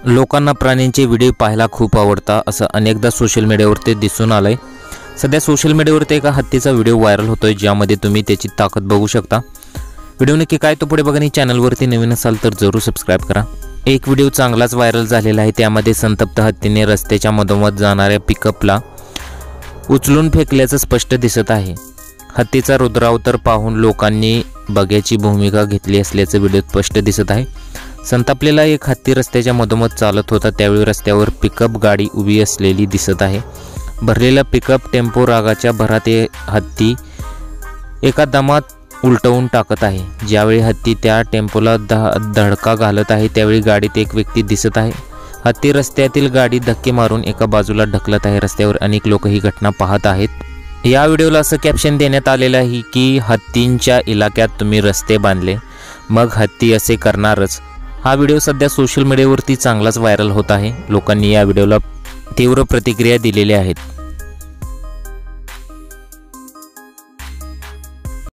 लोकांना प्राण्यांचे व्हिडिओ पाहायला खूप आवडतात असं अनेकदा सोशल मीडियावरती दिसून आलंय। सध्या सोशल मीडियावरती एका हत्तीचा व्हिडिओ व्हायरल होतोय, ज्यामध्ये तुम्ही त्याची ताकद बघू शकता। व्हिडिओ नक्की काय तो पुढे बघा आणि चॅनलवरती नवीन असाल तर जरूर सबस्क्राइब करा। एक व्हिडिओ चांगलाच व्हायरल झालेला आहे। त्यामध्ये संतप्त हत्तीने रस्त्याच्या मधोमध जाणाऱ्या पिकअपला उचलून फेकल्याचं स्पष्ट दिसत आहे। हत्तीचा रुद्रावतार पाहून लोकांनी बघ्याची भूमिका घेतली असल्याचं व्हिडिओत स्पष्ट दिसत आहे। संतापलेला एक हत्ती रस्त्याच्या मधोमध चालत होता, त्यावेळी रस्त्यावर पिकअप गाडी उभी असलेली दिसत आहे। भरलेला पिकअप टेम्पो रागाच्या भरात हत्ती एका दमात उलटवून टाकत आहे। ज्यावेळी हत्ती त्या टेम्पोला धडका घालत आहे, त्यावेळी गाडीत एक व्यक्ती दिसत आहे। हत्ती रस्त्यातील गाडी धक्के मारून एका बाजूला ढकलत आहे। रस्त्यावर अनेक लोक ही घटना पाहत आहेत। या व्हिडिओला असं कॅप्शन देण्यात आलेलं आहे की हत्तींच्या इलाक्यात तुम्ही रस्ते बांधले मग हत्ती असे करणारच। हा व्हिडिओ सध्या सोशल मीडियावरती चांगलाच व्हायरल होत आहे। लोकांनी या व्हिडिओला तीव्र प्रतिक्रिया दिलेल्या आहेत।